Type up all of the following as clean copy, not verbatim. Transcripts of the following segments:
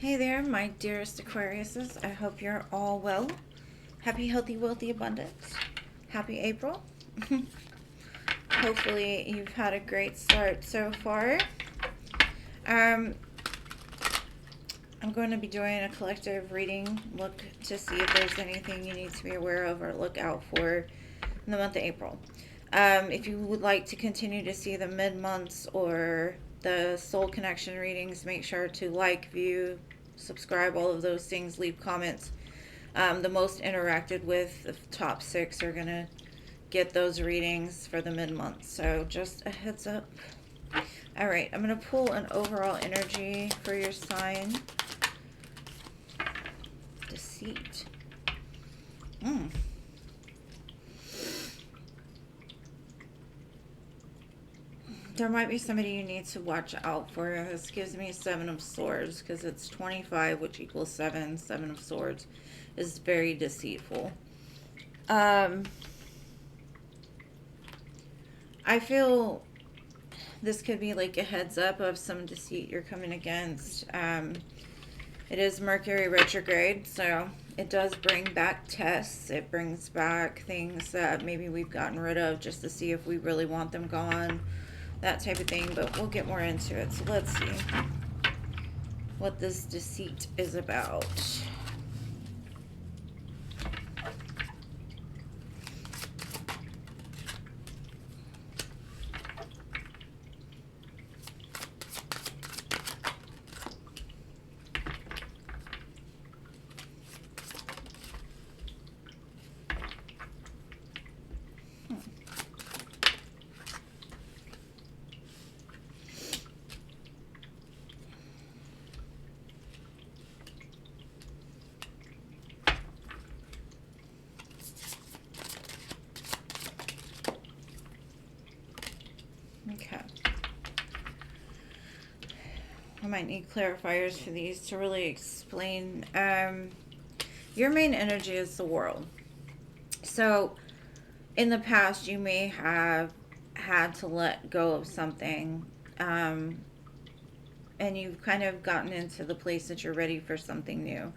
Hey there, my dearest Aquariuses. I hope you're all well. Happy, healthy, wealthy abundance. Happy April. Hopefully you've had a great start so far. I'm going to be doing a collective reading. Look to see if there's anything you need to be aware of or look out for in the month of April. If you would like to continue to see the mid-months or the soul connection readings, make sure to like, view, subscribe, all of those things, leave comments. The most interacted with, the top 6 are going to get those readings for the mid-month. So just a heads up. Alright, I'm going to pull an overall energy for your sign. Deceit. There might be somebody you need to watch out for. This gives me 7 of Swords because it's 25, which equals 7. 7 of Swords is very deceitful. I feel this could be like a heads up of some deceit you're coming against. It is Mercury Retrograde, so it does bring back tests. It brings back things that maybe we've gotten rid of just to see if we really want them gone. That type of thing, but we'll get more into it. So let's see what this deceit is about. Okay. I might need clarifiers for these to really explain. Your main energy is the world. So, in the past, you may have had to let go of something, and you've kind of gotten into the place that you're ready for something new.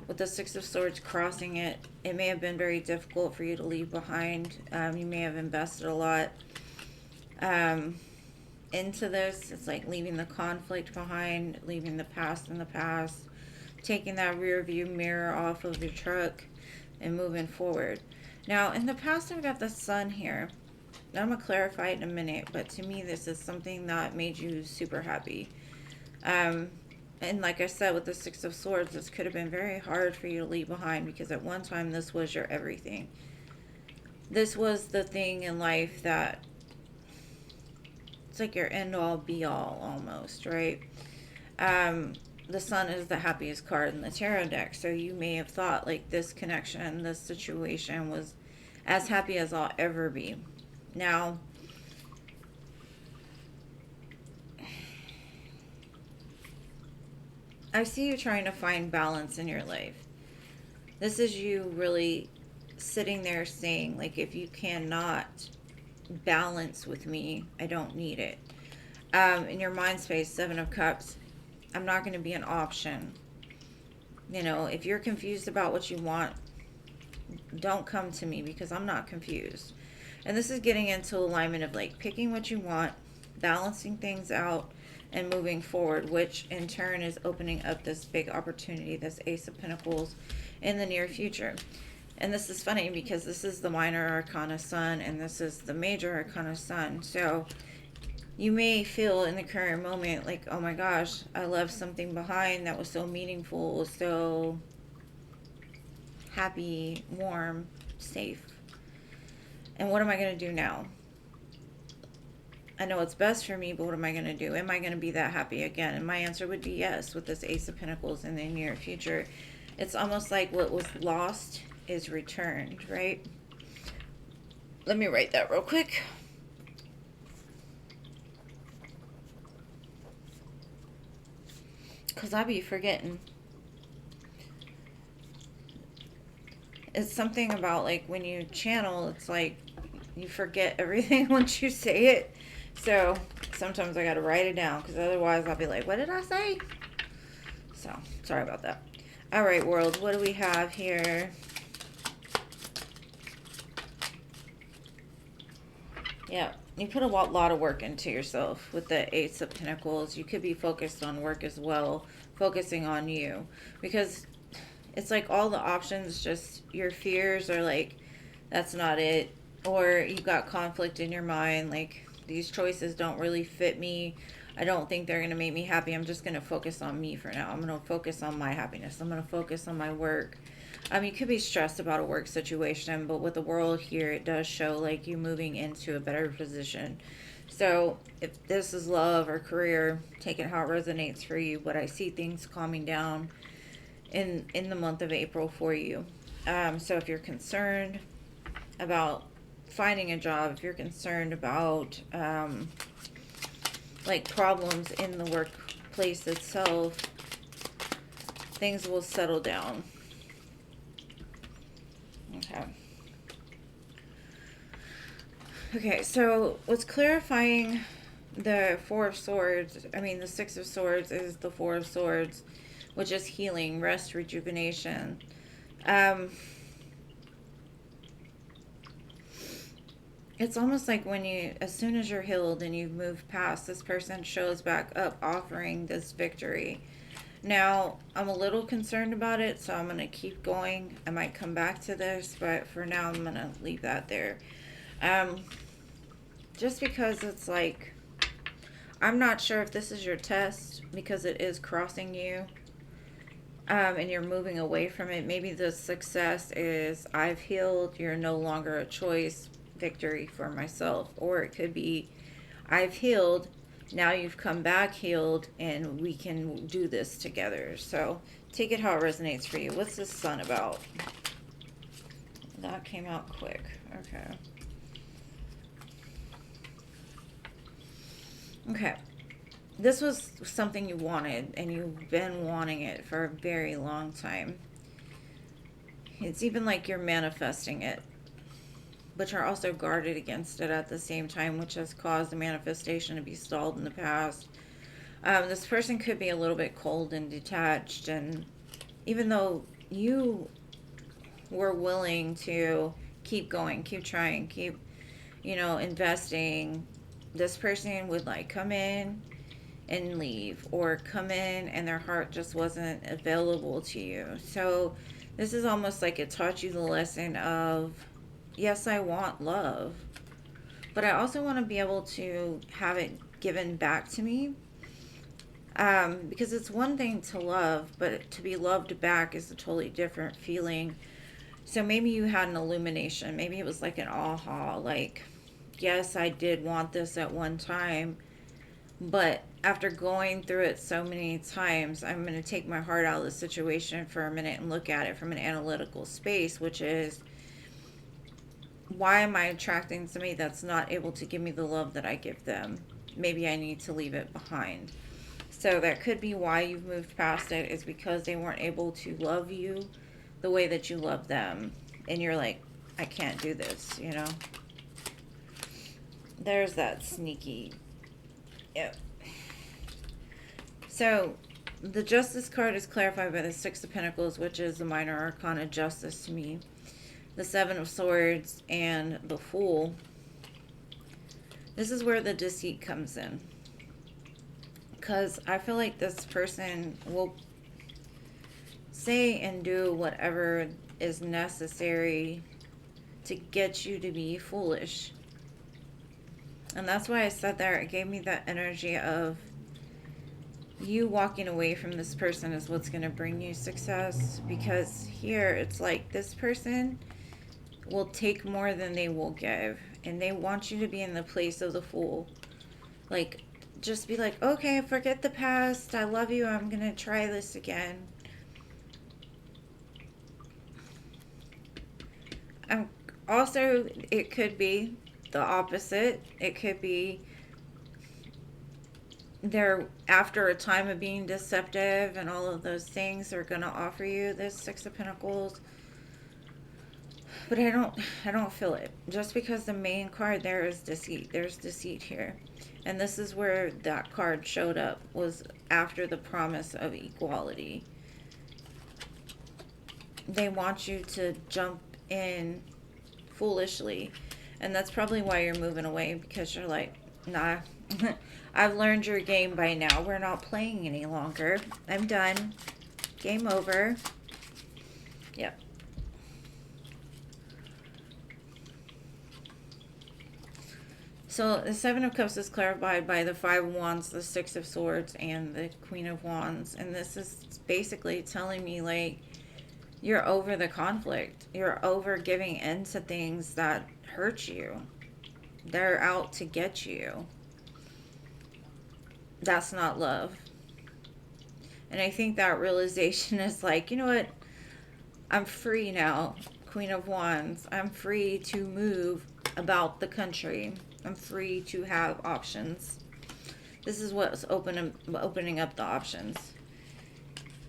With the 6 of Swords crossing it, it may have been very difficult for you to leave behind. You may have invested a lot into this. It's like leaving the conflict behind, leaving the past in the past, taking that rear view mirror off of your truck and moving forward. Now, in the past, I've got the Sun here. I'm going to clarify it in a minute, but to me, this is something that made you super happy. And like I said, with the 6 of Swords, this could have been very hard for you to leave behind because at one time, this was your everything. This was the thing in life that it's like your end-all, be-all almost, right? The Sun is the happiest card in the tarot deck, so you may have thought like this connection, this situation was as happy as I'll ever be. Now, I see you trying to find balance in your life. This is you really sitting there saying, like, if you cannot balance with me, I don't need it. In your mind space, 7 of Cups, I'm not going to be an option. You know, if you're confused about what you want, don't come to me because I'm not confused. And this is getting into alignment of like picking what you want, balancing things out, and moving forward, which in turn is opening up this big opportunity, this Ace of Pentacles in the near future. And this is funny because this is the minor arcana Sun and this is the major arcana Sun. So you may feel in the current moment like, oh my gosh, I left something behind that was so meaningful, so happy, warm, safe. And what am I going to do now? I know it's best for me, but what am I going to do? Am I going to be that happy again? And my answer would be yes, with this Ace of Pentacles in the near future. It's almost like what was lost is returned, right? Let me write that real quick. Because I be forgetting. It's something about like when you channel, it's like you forget everything once you say it. So sometimes I got to write it down because otherwise I'll be like, what did I say? So, sorry about that. All right, world, what do we have here? Yeah, you put a lot of work into yourself with the Ace of Pentacles. You could be focused on work as well, focusing on you. Because it's like all the options, just your fears are like, that's not it. Or you got conflict in your mind, like, these choices don't really fit me. I don't think they're going to make me happy. I'm just going to focus on me for now. I'm going to focus on my happiness. I'm going to focus on my work. You could be stressed about a work situation, but with the world here, it does show like you moving into a better position. So if this is love or career, take it how it resonates for you. But I see things calming down in the month of April for you. So if you're concerned about finding a job, if you're concerned about like problems in the workplace itself, things will settle down. Okay. Okay, so what's clarifying the Four of Swords, the Six of Swords is the Four of Swords, which is healing, rest, rejuvenation. It's almost like as soon as you're healed and you've moved past, this person shows back up offering this victory. Now, I'm a little concerned about it, so I'm going to keep going. I might come back to this, but for now, I'm going to leave that there. Just because it's like, I'm not sure if this is your test, because it is crossing you, and you're moving away from it. Maybe the success is, I've healed, you're no longer a choice, victory for myself. Or it could be, I've healed, now you've come back healed, and we can do this together. So take it how it resonates for you. What's this Sun about? That came out quick. Okay. Okay. This was something you wanted, and you've been wanting it for a very long time. It's even like you're manifesting it, but you're also guarded against it at the same time, which has caused the manifestation to be stalled in the past. This person could be a little bit cold and detached, and even though you were willing to keep going, keep trying, keep, investing, this person would like come in and leave, or come in and their heart just wasn't available to you. So this is almost like it taught you the lesson of, yes, I want love, but I also want to be able to have it given back to me. Because it's one thing to love, but to be loved back is a totally different feeling. So maybe you had an illumination. Maybe it was like an aha, like, yes, I did want this at one time, but after going through it so many times, I'm going to take my heart out of the situation for a minute and look at it from an analytical space, which is, why am I attracting somebody that's not able to give me the love that I give them? Maybe I need to leave it behind. So that could be why you've moved past it, is because they weren't able to love you the way that you love them. And you're like, I can't do this, There's that sneaky. Yep. So the Justice card is clarified by the Six of Pentacles, which is the minor arcana justice to me. The Seven of Swords and the Fool. This is where the deceit comes in. Because I feel like this person will say and do whatever is necessary to get you to be foolish. And that's why I said there, it gave me that energy of you walking away from this person is what's going to bring you success. Because here it's like this person will take more than they will give, and they want you to be in the place of the Fool. Like, just be like, okay, forget the past, I love you, I'm gonna try this again. Also, it could be the opposite. It could be they're, after a time of being deceptive and all of those things, are gonna offer you this Six of Pentacles. But I don't feel it. Just because the main card there is deceit. There's deceit here. And this is where that card showed up, was after the promise of equality. They want you to jump in foolishly. And that's probably why you're moving away, because you're like, nah, I've learned your game by now. We're not playing any longer. I'm done. Game over. Yep. So the Seven of Cups is clarified by the Five of Wands, the Six of Swords, and the Queen of Wands. And this is basically telling me, like, you're over the conflict. You're over giving in to things that hurt you. They're out to get you. That's not love. And I think that realization is like, you know what? I'm free now, Queen of Wands. I'm free to move about the country. I'm free to have options. This is what's opening up the options.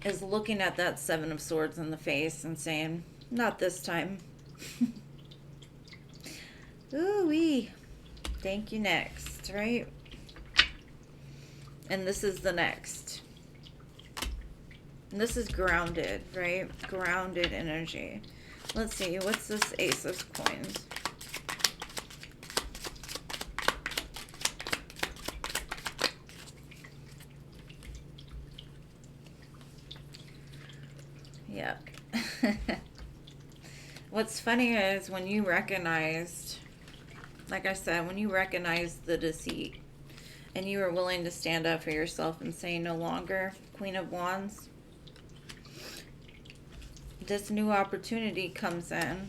Is looking at that Seven of Swords in the face and saying, not this time. Ooh-wee. Thank you, next, right? And this is the next. And this is grounded, right? Grounded energy. Let's see, what's this Ace of Coins? Yep. What's funny is when you recognized, like I said, when you recognized the deceit and you were willing to stand up for yourself and say no longer, Queen of Wands, this new opportunity comes in.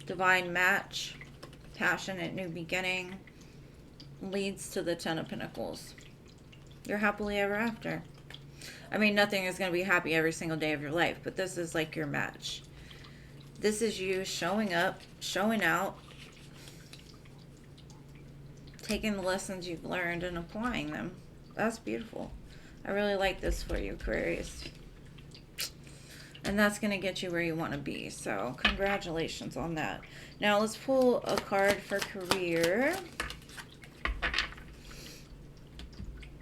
Divine match, passionate new beginning, leads to the Ten of Pentacles. You're happily ever after. I mean, nothing is going to be happy every single day of your life, but this is like your match. This is you showing up, showing out, taking the lessons you've learned and applying them. That's beautiful. I really like this for you, Aquarius. And that's going to get you where you want to be. So congratulations on that. Now let's pull a card for career.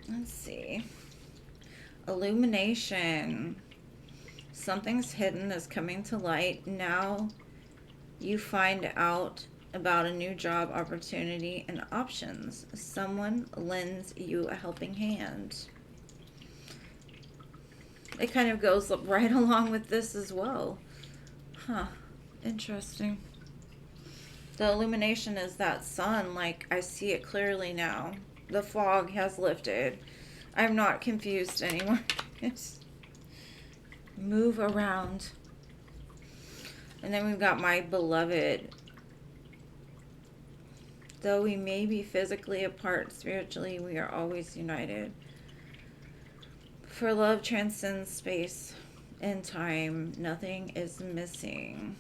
Let's see. Illumination. Something's hidden is coming to light. Now you find out about a new job opportunity and options. Someone lends you a helping hand. It kind of goes right along with this as well. Huh. Interesting. The illumination is that sun. Like, I see it clearly now. The fog has lifted. I'm not confused anymore. Move around. And then we've got my beloved. Though we may be physically apart, spiritually we are always united. For love transcends space and time. Nothing is missing.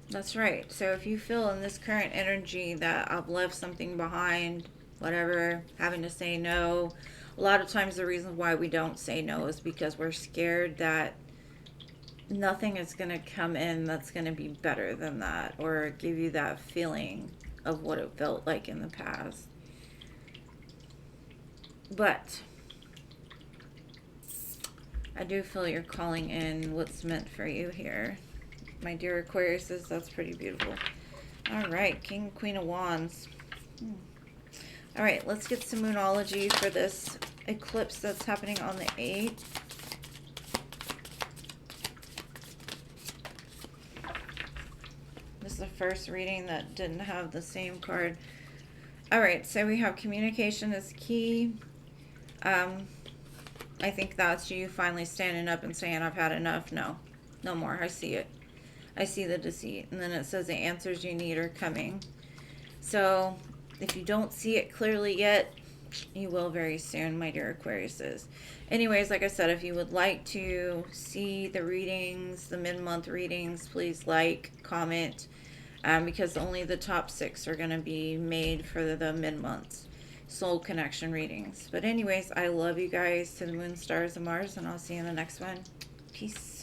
That's right. So if you feel in this current energy that I've left something behind, whatever, having to say no, a lot of times the reason why we don't say no is because we're scared that nothing is going to come in that's going to be better than that, or give you that feeling of what it felt like in the past. But I do feel you're calling in what's meant for you here, my dear Aquariuses. That's pretty beautiful. All right, King, Queen of Wands. All right, let's get some Moonology for this eclipse that's happening on the 8th. This is the first reading that didn't have the same card. All right, so we have communication is key. I think that's you finally standing up and saying, I've had enough. No, no more. I see it. I see the deceit. And then it says the answers you need are coming. So if you don't see it clearly yet, you will very soon, my dear Aquariuses. Anyways, like I said, if you would like to see the readings, the mid-month readings, please like, comment, because only the top 6 are going to be made for the mid-months soul connection readings. But anyways, I love you guys to the moon, stars, and Mars, and I'll see you in the next one. Peace.